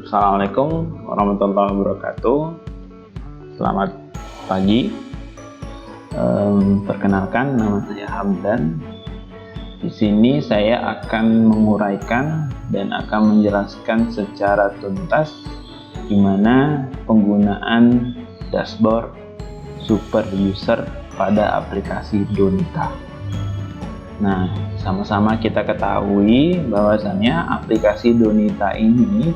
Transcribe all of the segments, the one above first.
Assalamualaikum warahmatullahi wabarakatuh. Selamat pagi. Perkenalkan, nama saya Hamdan. Di sini saya akan menguraikan dan akan menjelaskan secara tuntas gimana penggunaan dashboard super user pada aplikasi Donita. Nah, sama-sama kita ketahui bahwasannya aplikasi Donita ini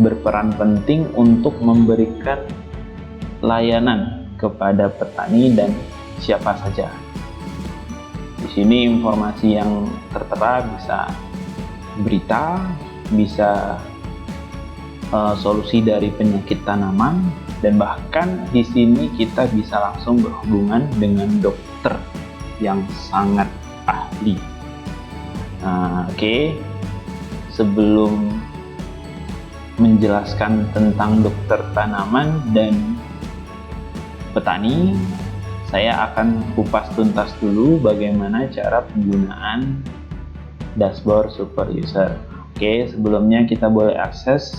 berperan penting untuk memberikan layanan kepada petani dan siapa saja. Di sini informasi yang tertera bisa berita, bisa solusi dari penyakit tanaman, dan bahkan di sini kita bisa langsung berhubungan dengan dokter yang sangat ahli. Oke. Sebelum menjelaskan tentang dokter tanaman dan petani, saya akan kupas tuntas dulu bagaimana cara penggunaan dashboard super user. Oke, sebelumnya kita boleh akses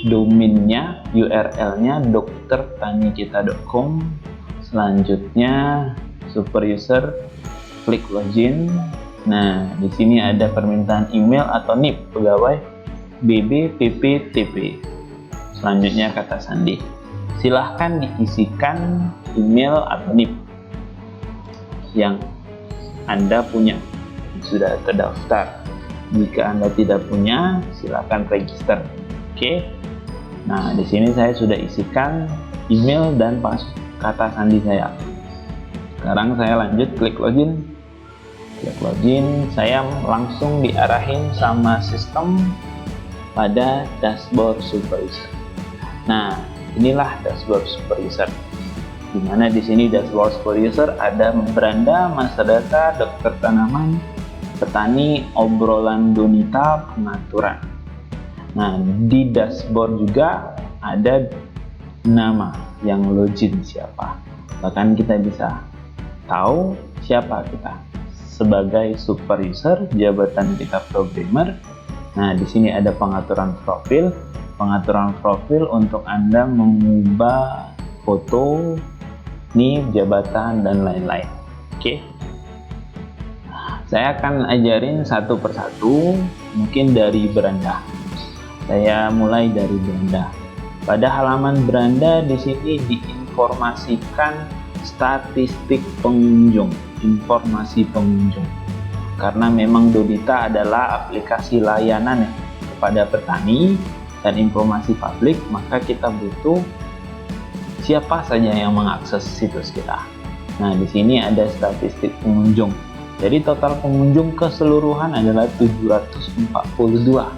domainnya, URL-nya doktertanikita.com. Selanjutnya super user, klik login. Nah, di sini ada permintaan email atau NIP pegawai BBPPTP. Selanjutnya kata sandi. Silahkan diisikan email atau NIP yang Anda punya, sudah terdaftar. Jika Anda tidak punya, silahkan register. Oke. Nah, di sini saya sudah isikan email dan kata sandi saya. Sekarang saya lanjut klik login. Klik login, saya langsung diarahin sama sistem pada dashboard super user. Nah, inilah dashboard super user. Dimana di sini dashboard super user ada beranda, masa data, dokter tanaman, petani, obrolan Donita, pengaturan. Nah, di dashboard juga ada nama yang login siapa. Bahkan kita bisa tahu siapa kita sebagai super user, jabatan kita programmer. Nah, di sini ada pengaturan profil. Pengaturan profil untuk Anda mengubah foto, NIP, jabatan, dan lain-lain. Oke. Saya akan ajarin satu persatu, mungkin dari beranda. Saya mulai dari beranda. Pada halaman beranda di sini diinformasikan statistik pengunjung, informasi pengunjung. Karena memang Donita adalah aplikasi layanan kepada petani dan informasi publik, maka kita butuh siapa saja yang mengakses situs kita. Nah, di sini ada statistik pengunjung. Jadi total pengunjung keseluruhan adalah 742.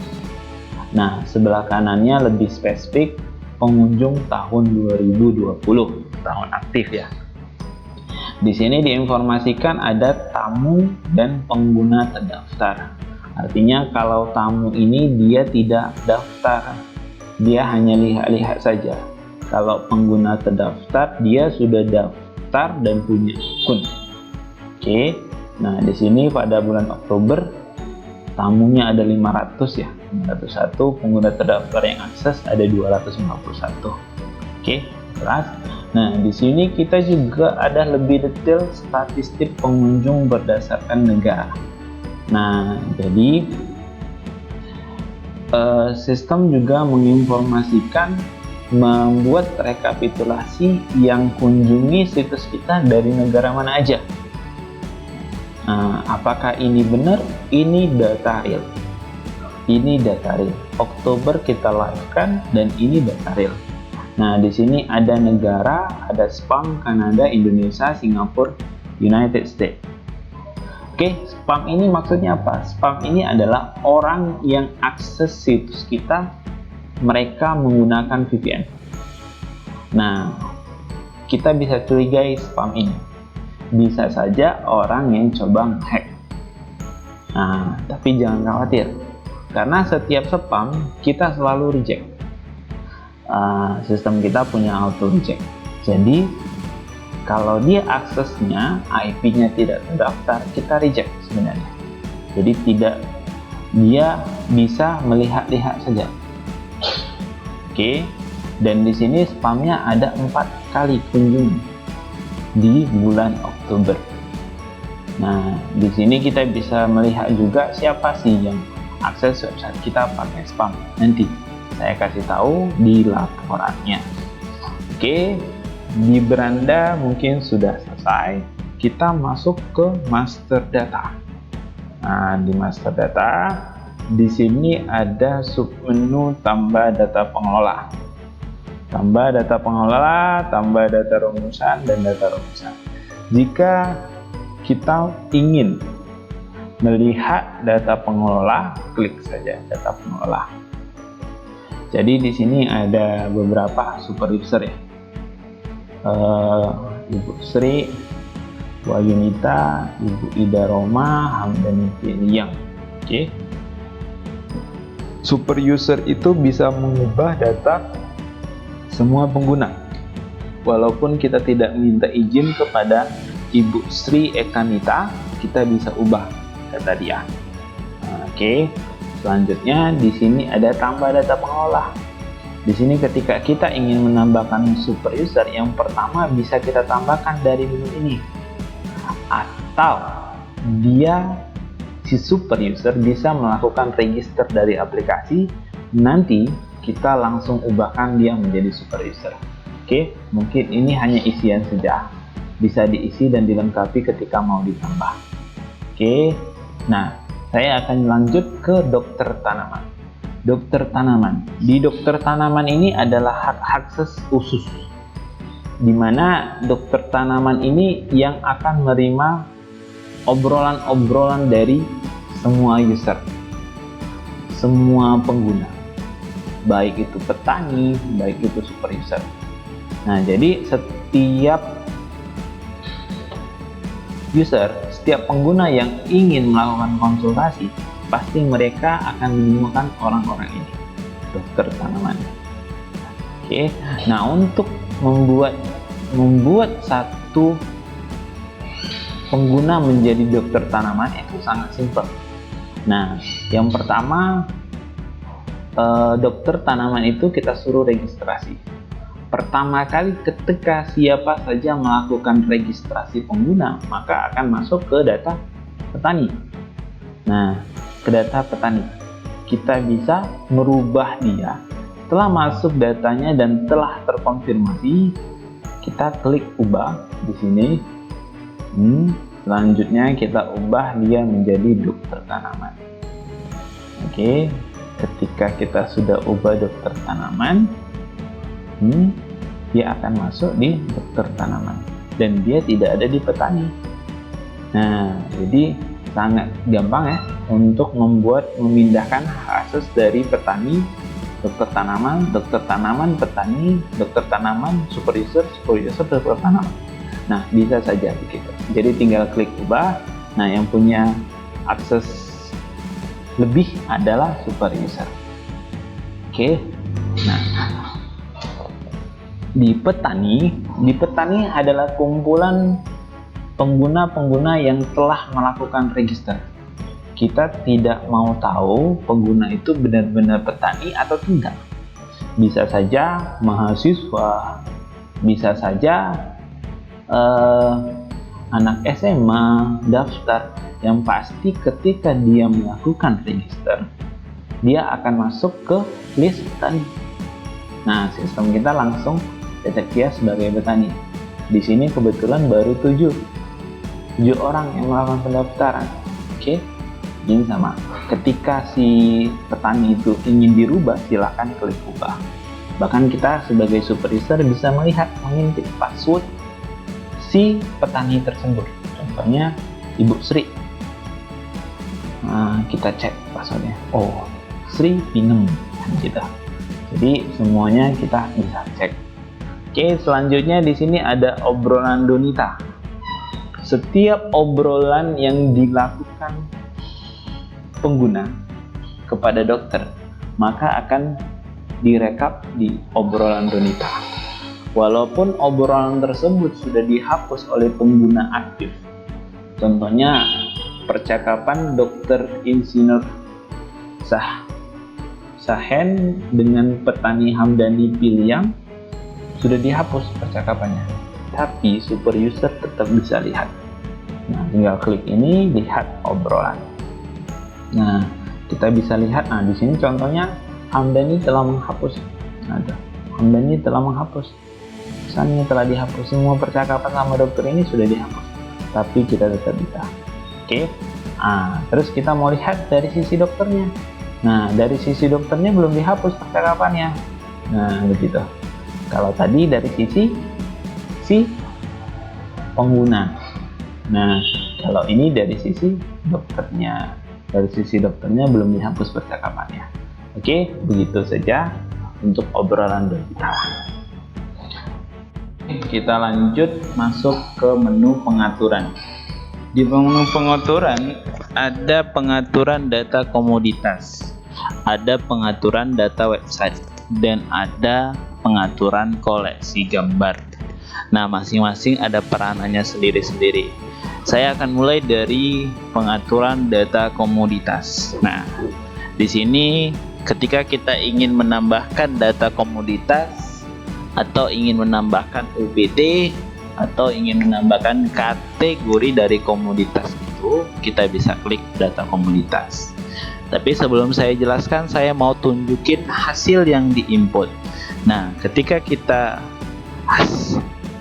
Nah, sebelah kanannya lebih spesifik pengunjung tahun 2020, tahun aktif ya. Di sini diinformasikan ada tamu dan pengguna terdaftar. Artinya kalau tamu ini dia tidak daftar, dia hanya lihat-lihat saja. Kalau pengguna terdaftar, dia sudah daftar dan punya akun. Oke. Nah, di sini pada bulan Oktober tamunya ada 500 ya. 501, pengguna terdaftar yang akses ada 251. Oke, jelas. Nah, di sini kita juga ada lebih detail statistik pengunjung berdasarkan negara. Nah, jadi sistem juga menginformasikan, membuat rekapitulasi yang kunjungi situs kita dari negara mana aja. Nah, apakah ini benar? Ini data real. Ini data real. Oktober kita live kan, dan ini data real. Nah, di sini ada negara, ada spam, Kanada, Indonesia, Singapura, United States. Oke, spam ini maksudnya apa? Spam ini adalah orang yang akses situs kita, mereka menggunakan VPN. Nah, kita bisa curigai spam ini. Bisa saja orang yang coba nge-hack. Nah, tapi jangan khawatir. Karena setiap spam, kita selalu reject. Sistem kita punya auto reject. Jadi kalau dia aksesnya IP-nya tidak terdaftar, kita reject sebenarnya. Jadi tidak, dia bisa melihat-lihat saja. Oke, dan di sini spamnya ada 4 kali kunjungan di bulan Oktober. Nah, di sini kita bisa melihat juga siapa sih yang akses website kita pakai spam. Nanti saya kasih tahu di laporannya. Oke, di beranda mungkin sudah selesai. Kita masuk ke master data. Nah, di master data di sini ada submenu tambah data pengelola. Tambah data pengelola, tambah data rumusan, dan data rumusan. Jika kita ingin melihat data pengelola, klik saja data pengelola. Jadi di sini ada beberapa super user ya. Ibu Sri, Bu Yunita, Ibu Ida Roma, Hamdani Filiang. Oke. Super user itu bisa mengubah data semua pengguna. Walaupun kita tidak minta izin kepada Ibu Sri Ekanita, kita bisa ubah data dia. Oke, selanjutnya di sini ada tambah data pengelola. Di sini ketika kita ingin menambahkan super user, yang pertama bisa kita tambahkan dari menu ini, atau si super user bisa melakukan register dari aplikasi. Nanti kita langsung ubahkan dia menjadi super user. Oke, mungkin ini hanya isian saja, bisa diisi dan dilengkapi ketika mau ditambah. Oke, nah saya akan lanjut ke dokter tanaman. Dokter tanaman, di dokter tanaman ini adalah hak akses khusus, di mana dokter tanaman ini yang akan menerima obrolan-obrolan dari semua user, semua pengguna, baik itu petani, baik itu super user. Nah, jadi setiap user, setiap pengguna yang ingin melakukan konsultasi, pasti mereka akan menemukan orang-orang ini, dokter tanaman. Oke, nah untuk membuat satu pengguna menjadi dokter tanaman itu sangat simpel. Nah, yang pertama, dokter tanaman itu kita suruh registrasi. Pertama kali ketika siapa saja melakukan registrasi pengguna, maka akan masuk ke data petani. Nah, ke data petani kita bisa merubah dia. Setelah masuk datanya dan telah terkonfirmasi, kita klik ubah di sini. Selanjutnya kita ubah dia menjadi dokter tanaman. Oke, ketika kita sudah ubah dokter tanaman, dia akan masuk di dokter tanaman dan dia tidak ada di petani. Nah, jadi sangat gampang ya untuk memindahkan akses dari petani, dokter tanaman, petani, dokter tanaman, super user, dokter tanaman. Nah, bisa saja begitu. Jadi tinggal klik ubah. Nah, yang punya akses lebih adalah super user. Oke. Nah, di petani adalah kumpulan pengguna-pengguna yang telah melakukan register. Kita tidak mau tahu pengguna itu benar-benar petani atau tidak. Bisa saja mahasiswa, bisa saja anak SMA daftar. Yang pasti ketika dia melakukan register, dia akan masuk ke list petani. Nah, sistem kita langsung detek dia sebagai petani. Di sini kebetulan baru 7 orang yang melakukan pendaftaran. Oke, ini sama. Ketika si petani itu ingin dirubah, silakan klik ubah. Bahkan kita sebagai super user bisa melihat mengintip password si petani tersebut. Contohnya Ibu Sri. Nah, kita cek passwordnya. Oh, Sri Pinem gitu. Jadi semuanya kita bisa cek. Oke, selanjutnya di sini ada obrolan Donita. Setiap obrolan yang dilakukan pengguna kepada dokter, maka akan direkap di obrolan Donita. Walaupun obrolan tersebut sudah dihapus oleh pengguna aktif. Contohnya percakapan dokter insinyur Sahen dengan petani Hamdani Piliang sudah dihapus percakapannya, tapi super user tetap bisa lihat. Nah, tinggal klik ini, lihat obrolan. Nah, kita bisa lihat, di sini contohnya Hamdani telah menghapus. Hamdani telah menghapus. Pesannya telah dihapus, semua percakapan sama dokter ini sudah dihapus, tapi kita tetap bisa. Oke. Terus kita mau lihat dari sisi dokternya. Nah, dari sisi dokternya belum dihapus percakapannya. Nah, begitu. Kalau tadi dari sisi si pengguna. Nah, kalau ini dari sisi dokternya. Dari sisi dokternya belum dihapus percakapannya. Oke, begitu saja untuk obrolan kita. Kita lanjut masuk ke menu pengaturan. Di menu pengaturan ada pengaturan data komoditas, ada pengaturan data website, dan ada pengaturan koleksi gambar. Nah, masing-masing ada peranannya sendiri-sendiri. Saya akan mulai dari pengaturan data komoditas. Nah, di sini ketika kita ingin menambahkan data komoditas atau ingin menambahkan UPT atau ingin menambahkan kategori dari komoditas itu, kita bisa klik data komoditas. Tapi sebelum saya jelaskan, saya mau tunjukin hasil yang diinput. Nah, ketika kita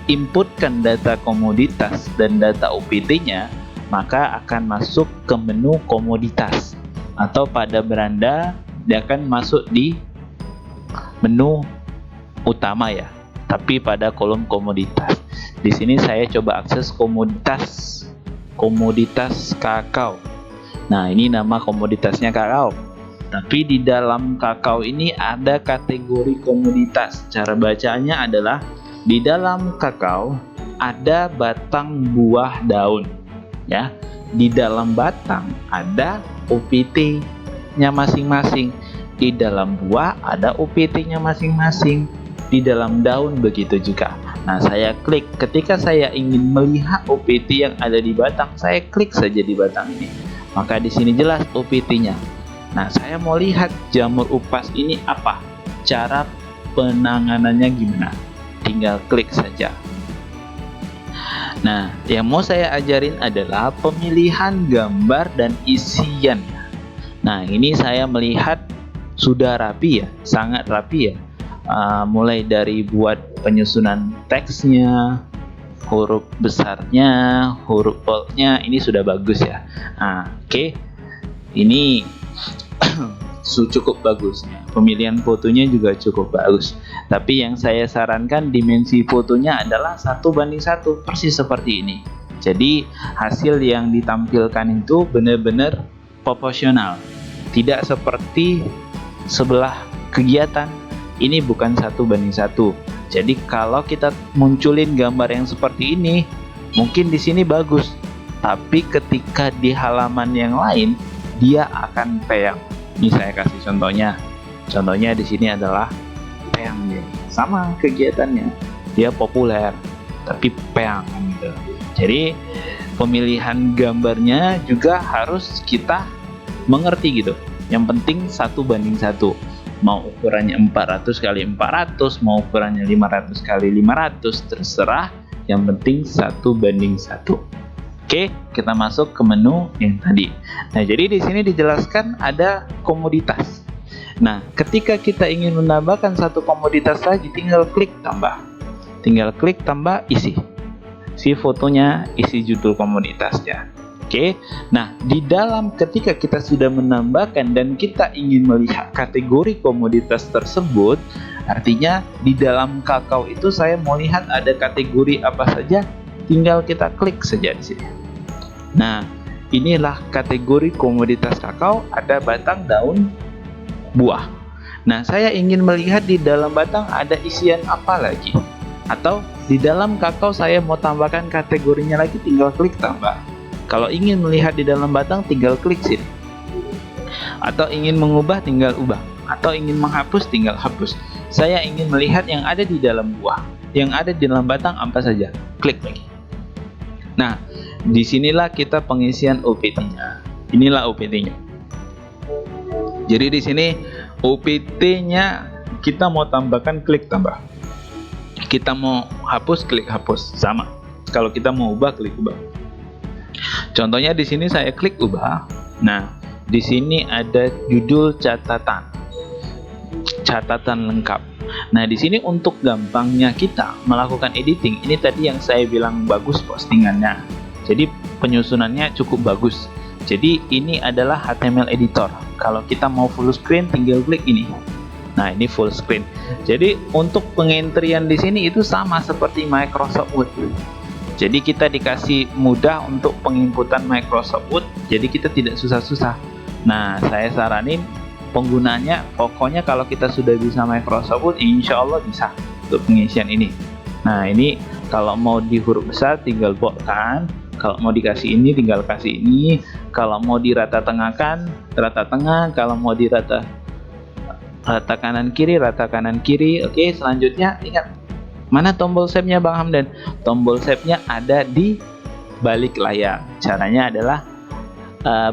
inputkan data komoditas dan data UPT-nya, maka akan masuk ke menu komoditas, atau pada beranda dia akan masuk di menu utama ya, tapi pada kolom komoditas. Di sini saya coba akses komoditas kakao. Nah, ini nama komoditasnya kakao. Tapi di dalam kakao ini ada kategori komoditas. Cara bacanya adalah di dalam kakao ada batang buah daun ya. Di dalam batang ada UPT-nya masing-masing. Di dalam buah ada UPT-nya masing-masing. Di dalam daun begitu juga. Nah, saya klik. Ketika saya ingin melihat UPT yang ada di batang, saya klik saja di batang ini. Maka di sini jelas UPT-nya. Nah, saya mau lihat jamur upas ini apa? Cara penanganannya gimana? Tinggal klik saja. Nah, yang mau saya ajarin adalah pemilihan gambar dan isian. Nah, ini saya melihat sudah rapi ya, sangat rapi ya. Mulai dari buat penyusunan teksnya, huruf besarnya, huruf boldnya, ini sudah bagus ya. Oke. Ini cukup bagusnya. Pemilihan fotonya juga cukup bagus. Tapi yang saya sarankan dimensi fotonya adalah 1:1, persis seperti ini. Jadi hasil yang ditampilkan itu benar-benar proporsional. Tidak seperti sebelah kegiatan. Ini bukan 1:1. Jadi kalau kita munculin gambar yang seperti ini, mungkin di sini bagus, tapi ketika di halaman yang lain dia akan peyang. Ini saya kasih contohnya. Contohnya di sini adalah peyang ya. Sama kegiatannya, dia populer, tapi peyang gitu. Jadi pemilihan gambarnya juga harus kita mengerti gitu. Yang penting 1:1. Mau ukurannya 400 x 400, mau ukurannya 500 x 500, terserah. Yang penting 1:1. Oke, kita masuk ke menu yang tadi. Nah, jadi di sini dijelaskan ada komoditas. Nah, ketika kita ingin menambahkan satu komoditas lagi, tinggal klik tambah. Tinggal klik tambah isi. Si fotonya, isi judul komoditasnya. Oke, nah di dalam ketika kita sudah menambahkan dan kita ingin melihat kategori komoditas tersebut, artinya di dalam kakao itu saya mau lihat ada kategori apa saja, tinggal kita klik saja di sini. Nah, inilah kategori komoditas kakao, ada batang, daun, buah. Nah, saya ingin melihat di dalam batang ada isian apa lagi, atau di dalam kakao saya mau tambahkan kategorinya lagi, tinggal klik tambah. Kalau ingin melihat di dalam batang, tinggal klik sini. Atau ingin mengubah, tinggal ubah. Atau ingin menghapus, tinggal hapus. Saya ingin melihat yang ada di dalam buah, yang ada di dalam batang apa saja. Klik lagi. Nah, disinilah kita pengisian UPT-nya. Inilah UPT-nya. Jadi di sini UPT-nya kita mau tambahkan klik tambah. Kita mau hapus, klik hapus, sama. Kalau kita mau ubah, klik ubah. Contohnya di sini saya klik ubah. Nah, di sini ada judul catatan lengkap. Nah, di sini untuk gampangnya kita melakukan editing, ini tadi yang saya bilang bagus postingannya. Jadi penyusunannya cukup bagus. Jadi ini adalah HTML editor. Kalau kita mau full screen, tinggal klik ini. Nah, ini full screen. Jadi untuk pengentrian di sini itu sama seperti Microsoft Word. Jadi kita dikasih mudah untuk penginputan Microsoft Word. Jadi kita tidak susah-susah. Nah, saya saranin penggunanya, pokoknya kalau kita sudah bisa Microsoft Word, insya Allah bisa untuk pengisian ini. Nah, ini kalau mau di huruf besar tinggal boldkan. Kalau mau dikasih ini tinggal kasih ini. Kalau mau dirata tengahkan, rata tengah. Kalau mau dirata kanan kiri, rata kanan kiri. Oke, selanjutnya ingat, mana tombol save-nya Bang Hamdan? Tombol save-nya ada di balik layar. Caranya adalah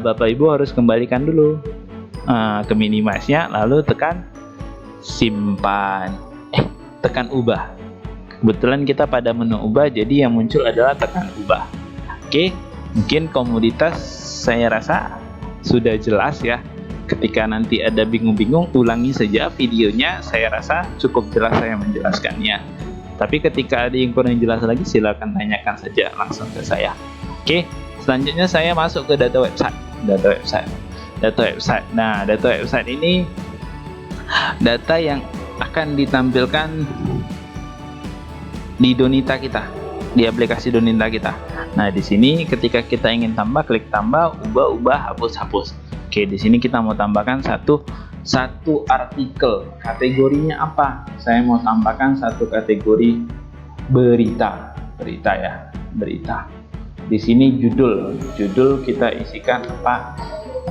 Bapak Ibu harus kembalikan dulu ke minimize-nya, lalu tekan simpan. Tekan ubah. Kebetulan kita pada menu ubah, jadi yang muncul adalah tekan ubah. Oke, mungkin komoditas saya rasa sudah jelas ya. Ketika nanti ada bingung-bingung, ulangi saja videonya. Saya rasa cukup jelas saya menjelaskannya. Tapi ketika ada yang kurang jelas lagi, silakan tanyakan saja langsung ke saya. Oke, selanjutnya saya masuk ke data website. Nah, data website ini data yang akan ditampilkan di Donita kita, di aplikasi Donita kita. Nah, di sini ketika kita ingin tambah, klik tambah, ubah, hapus. Oke, di sini kita mau tambahkan satu artikel. Kategorinya apa? Saya mau tambahkan satu kategori berita ya, berita. Di sini judul kita isikan apa?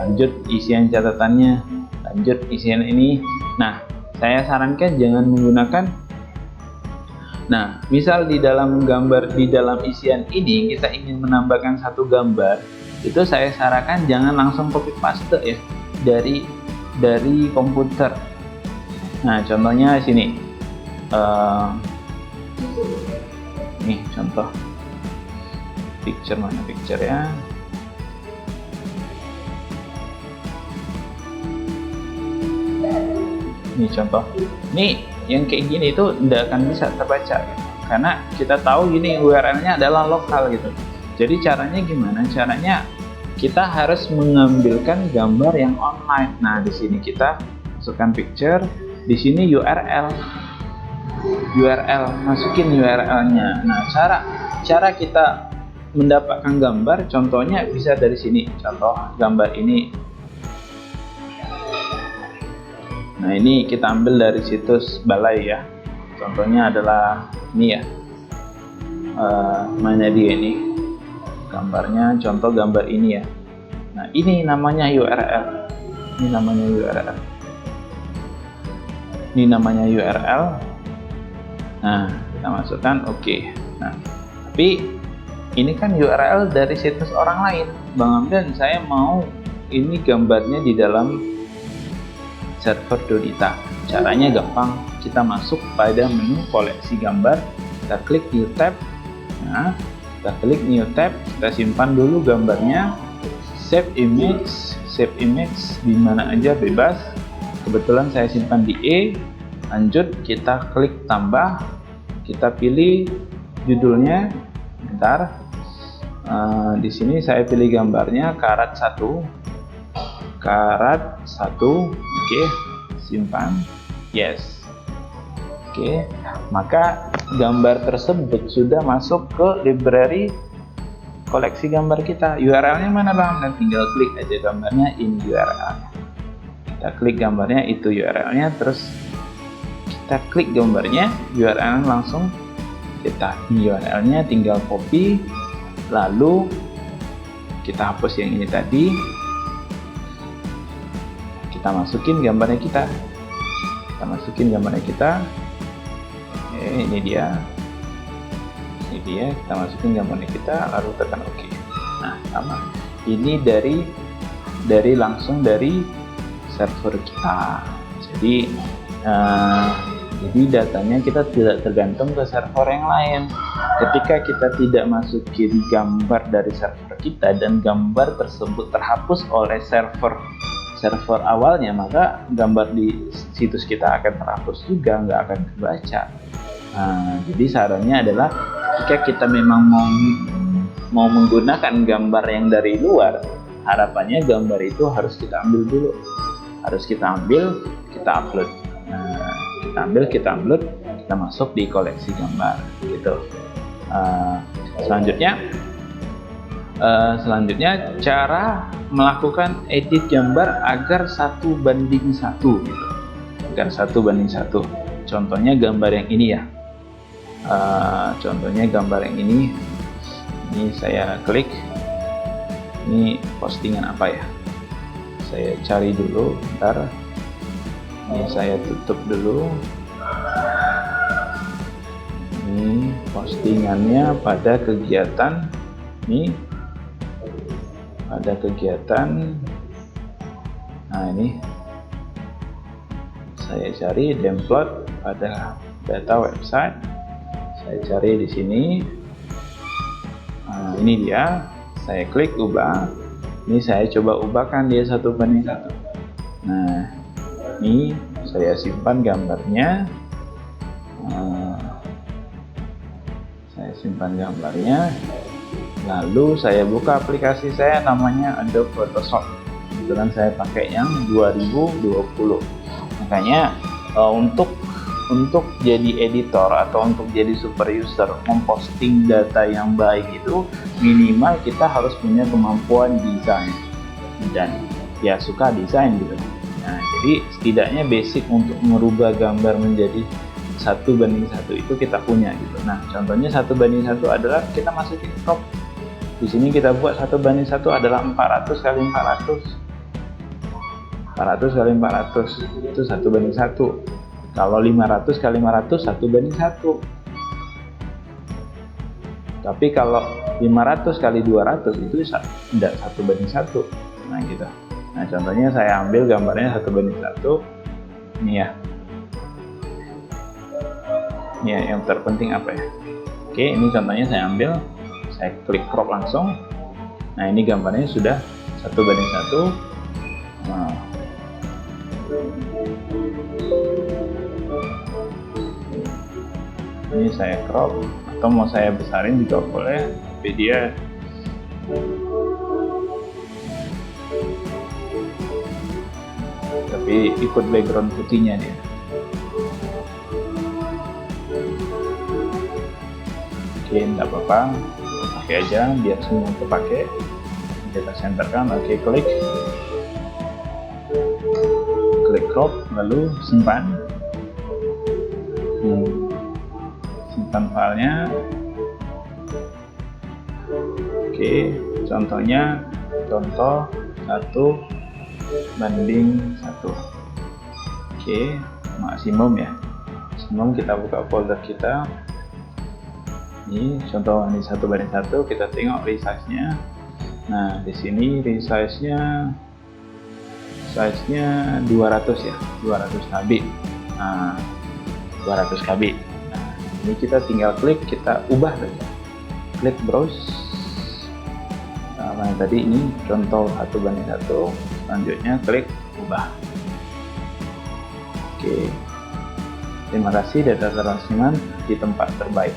Lanjut isian catatannya, lanjut isian ini. Nah, saya sarankan jangan menggunakan. Nah, misal di dalam isian ini kita ingin menambahkan satu gambar, itu saya sarankan jangan langsung copy paste ya dari komputer. Nah, contohnya sini. Nih contoh picture, mana picture ya? Ini contoh. Nih yang kayak gini itu tidak akan bisa terbaca gitu. Karena kita tahu gini URL-nya adalah lokal gitu. Jadi caranya gimana? Caranya kita harus mengambilkan gambar yang online. Nah, di sini kita masukkan picture, di sini URL, masukin URL-nya. Nah, cara kita mendapatkan gambar, contohnya bisa dari sini. Contoh gambar ini. Nah, ini kita ambil dari situs Balai ya. Contohnya adalah ini ya. Mana dia ini? Gambarnya, contoh gambar ini ya. Nah, ini namanya URL. Ini namanya URL. Nah, kita masukkan oke. Nah, tapi ini kan URL dari situs orang lain. Bang Hamdan, saya mau ini gambarnya di dalam server Donita. Caranya gampang, kita masuk pada menu koleksi gambar, kita klik new tab. Nah, kita klik new tab, kita simpan dulu gambarnya, save image di mana aja bebas. Kebetulan saya simpan di E. Lanjut, kita klik tambah, kita pilih judulnya. Bentar, di sini saya pilih gambarnya karat 1. Oke, simpan, yes. Oke, maka gambar tersebut sudah masuk ke library koleksi gambar kita. URL-nya mana Bang? Dan tinggal klik aja gambarnya, ini URL-nya. Kita klik gambarnya, itu URL-nya, terus kita klik gambarnya, URL langsung kita. URL-nya tinggal copy, lalu kita hapus yang ini tadi. Kita masukin gambarnya kita. Ini dia. Kita masukin gambarnya kita, lalu tekan OK. Nah, sama. Ini dari langsung dari server kita. Jadi datanya kita tidak tergantung ke server yang lain. Ketika kita tidak masukin gambar dari server kita dan gambar tersebut terhapus oleh server awalnya, maka gambar di situs kita akan terhapus juga, nggak akan terbaca. Jadi sarannya adalah jika kita memang mau menggunakan gambar yang dari luar, harapannya gambar itu harus kita ambil dulu, kita upload. Kita upload, kita masuk di koleksi gambar gitu. Selanjutnya cara melakukan edit gambar agar 1:1 gitu, agar 1:1. Contohnya gambar yang ini ya. Contohnya gambar yang ini saya klik. Ini postingan apa ya? Saya cari dulu, bentar. Ini saya tutup dulu. Ini postingannya pada kegiatan nah ini saya cari download pada data website, saya cari di sini. Ini dia, saya klik ubah. Ini saya coba ubahkan dia 1:1. Nah, ini saya simpan gambarnya. Lalu saya buka aplikasi saya, namanya Adobe Photoshop. Kebetulan saya pakai yang 2020. Makanya untuk jadi editor atau untuk jadi super user memposting data yang baik itu minimal kita harus punya kemampuan desain dan ya suka desain gitu. Nah, jadi setidaknya basic untuk merubah gambar menjadi 1:1 itu kita punya gitu. Nah, contohnya 1:1 adalah kita masukin crop. Di sini kita buat 1:1 adalah 400 kali 400. 400 kali 400 itu 1:1. Kalau 500 kali 500 1:1. Tapi kalau 500 kali 200 itu tidak 1:1. Nah, gitu. Nah, contohnya saya ambil gambarnya 1:1. Ini ya. Ini ya, yang terpenting apa ya? Oke, ini contohnya saya ambil, saya klik crop langsung. Nah, ini gambarnya sudah 1:1. Nah, ini saya crop atau mau saya besarin juga boleh, tapi dia ikut background putihnya dia. Oke, enggak apa-apa, pakai aja biar semua terpakai. Kita centerkan. Oke, klik crop, lalu simpan. Simpan filenya. Oke, contohnya contoh 1:1. Oke, maksimum ya. Maksimum kita buka folder kita. Ini contoh ini 1:1, kita tengok resize-nya. Nah, di sini resize-nya 200 ya, 200 KB. Nah, 200 KB. Nah, ini kita tinggal klik, kita ubah saja. Klik browse. Nah, tadi ini contoh 1:1. Selanjutnya klik ubah. Oke. Terima kasih, data tersimpan di tempat terbaik.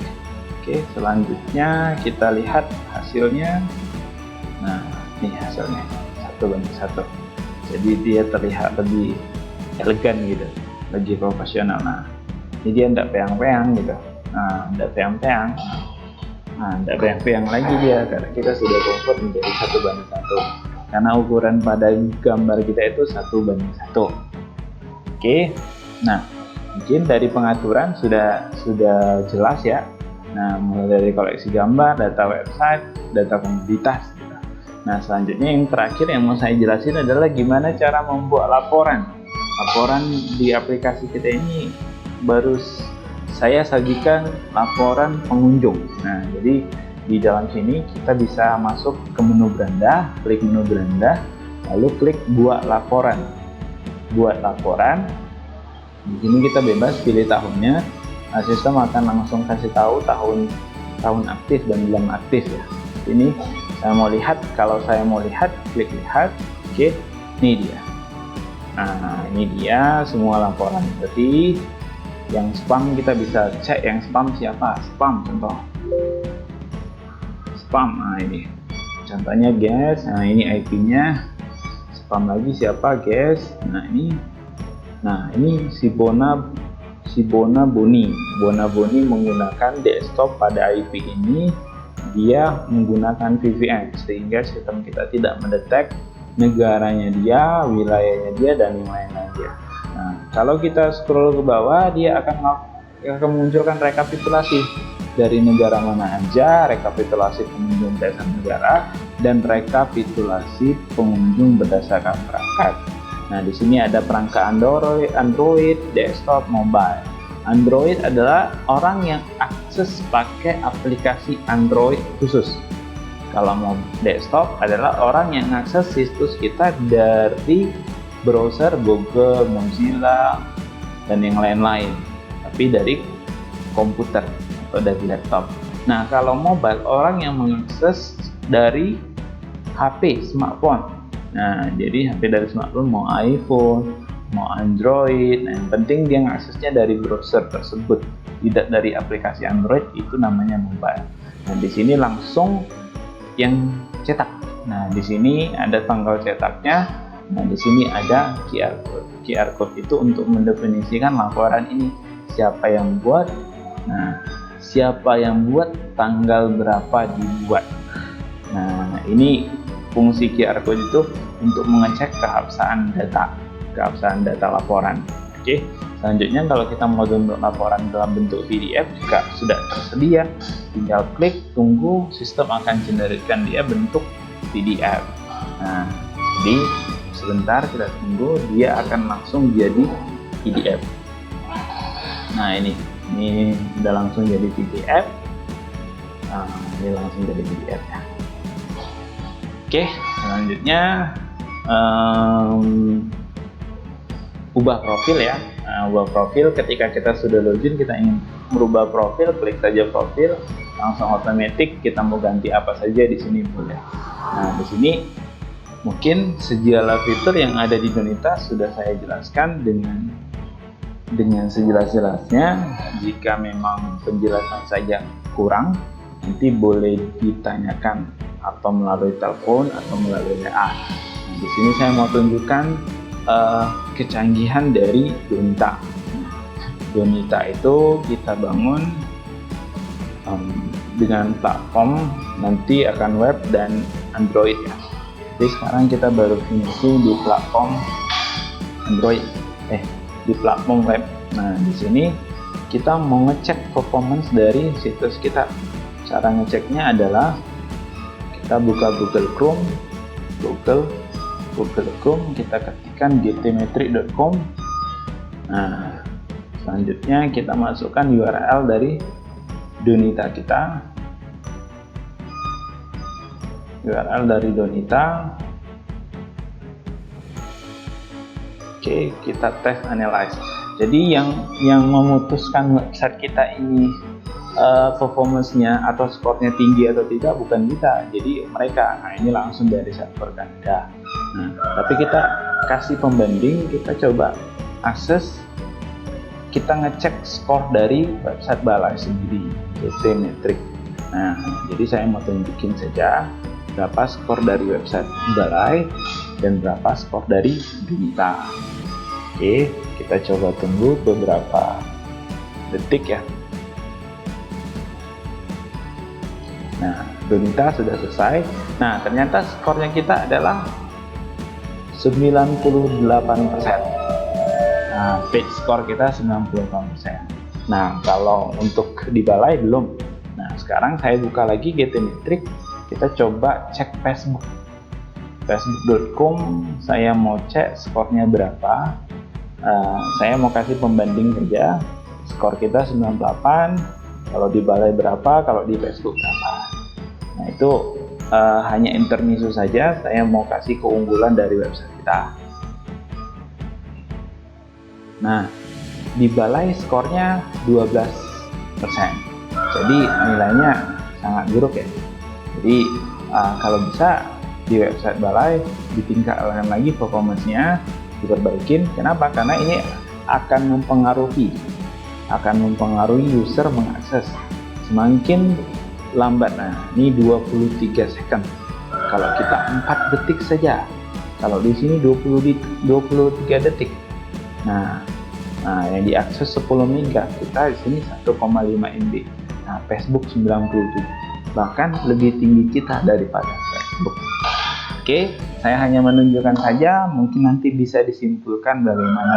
Oke, selanjutnya kita lihat hasilnya. Nah, ini hasilnya 1:1. Jadi dia terlihat lebih elegan gitu, lebih profesional. Nah, ini dia tidak peang-peang gitu. Nah, tidak peang-peang. Nah, tidak peang-peang lagi dia, karena kita sudah convert menjadi 1:1. Karena ukuran pada gambar kita itu 1:1. Oke, nah mungkin dari pengaturan sudah jelas ya. Nah, mulai dari koleksi gambar, data website, data komoditas. Nah, selanjutnya yang terakhir yang mau saya jelasin adalah gimana cara membuat laporan. Laporan di aplikasi kita ini baru saya sajikan laporan pengunjung. Nah, jadi di dalam sini kita bisa masuk ke menu beranda, klik menu beranda, lalu klik buat laporan. Buat laporan. Di sini kita bebas pilih tahunnya. Nah, sistem akan langsung kasih tahu tahun aktif dan bulan aktif ya. Ini saya mau lihat, kalau saya mau lihat, klik lihat. Oke, ini dia. Nah, ini dia semua laporan. Berarti yang spam kita bisa cek yang spam siapa. Spam contoh. Spam, nah ini contohnya guys. Nah, ini IP-nya. Spam lagi siapa guys. Nah ini si Bona Boni menggunakan desktop pada IP ini. Dia menggunakan VPN sehingga sistem kita tidak mendetek negaranya dia, wilayahnya dia, dan yang lain-lain dia. Nah, kalau kita scroll ke bawah, dia akan memunculkan rekapitulasi dari negara mana aja, rekapitulasi pengunjung berdasarkan negara, dan rekapitulasi pengunjung berdasarkan perangkat. Nah, di sini ada perangkat Android, desktop, mobile. Android adalah orang yang akses pakai aplikasi Android khusus. Kalau mau desktop adalah orang yang akses situs kita dari browser Google, Mozilla, dan yang lain-lain, tapi dari komputer atau dari laptop. Nah, kalau mobile, orang yang mengakses dari HP, smartphone. Nah, jadi HP dari smartphone, mau iPhone, mau Android, nah yang penting dia mengaksesnya dari browser tersebut, tidak dari aplikasi Android, itu namanya mobile. Nah, di sini langsung yang cetak. Nah, di sini ada tanggal cetaknya. Nah, di sini ada QR code. QR code itu untuk mendefinisikan laporan ini. Siapa yang buat? Nah, siapa yang buat, tanggal berapa dibuat. Nah, ini fungsi QR code itu untuk mengecek keabsahan data laporan. Oke, selanjutnya kalau kita mau download laporan dalam bentuk PDF juga sudah tersedia. Tinggal klik, tunggu, sistem akan generate-kan dia bentuk PDF. Nah, jadi sebentar kita tunggu, dia akan langsung jadi PDF. Nah, ini udah langsung jadi PDF. Nah, ini langsung jadi PDF ya. Oke, selanjutnya ubah profil ya. Nah, ubah profil ketika kita sudah login, kita ingin merubah profil, klik saja profil, langsung otomatis kita mau ganti apa saja di sini boleh. Nah, di sini mungkin segala fitur yang ada di Donita sudah saya jelaskan dengan sejelas-jelasnya. Jika memang penjelasan saja kurang, nanti boleh ditanyakan atau melalui telepon atau melalui WA. Nah, di sini saya mau tunjukkan kecanggihan dari Donita. Donita itu kita bangun dengan platform nanti akan web dan Android ya. Jadi sekarang kita baru finishing di platform Android, di platform web. Nah, di sini kita mau ngecek performance dari situs kita. Cara ngeceknya adalah kita buka Google Chrome, kita ketikkan gtmetric.com. Nah, selanjutnya kita masukkan URL dari Donita kita. URL dari Donita. Oke, kita tes analyze. Jadi yang memutuskan website kita ini performance-nya atau skornya tinggi atau tidak bukan kita, jadi mereka. Nah, ini langsung dari server Ganda. Nah, tapi kita kasih pembanding, kita coba akses, kita ngecek skor dari website Balai sendiri, gtmetric. Nah, jadi saya mau tunjukin saja berapa skor dari website Balai dan berapa skor dari Donita. Oke, kita coba tunggu beberapa detik ya. Nah, Donita sudah selesai. Nah, ternyata skornya kita adalah 98%. Nah, page score kita 98%. Nah, kalau untuk di Balai belum. Nah, sekarang saya buka lagi gtmetric. Kita coba cek Facebook. Facebook.com, saya mau cek skornya berapa. Saya mau kasih pembanding saja. Skor kita 98. Kalau di Balai berapa, kalau di Facebook berapa. Nah, itu hanya intermezzo saja. Saya mau kasih keunggulan dari website kita. Nah, di Balai skornya 12%. Jadi nilainya sangat buruk ya. Jadi kalau bisa di website Balai ditingkatkan lagi performance-nya, diperbaikin. Kenapa? Karena ini akan mempengaruhi user mengakses. Semakin lambat, nah ini 23 second. Kalau kita 4 detik saja, kalau di sini 23 detik. Nah, yang diakses 10 mega, kita di sini 1,5 MB. Nah, Facebook 97, bahkan lebih tinggi kita daripada Facebook. Oke, saya hanya menunjukkan saja, mungkin nanti bisa disimpulkan bagaimana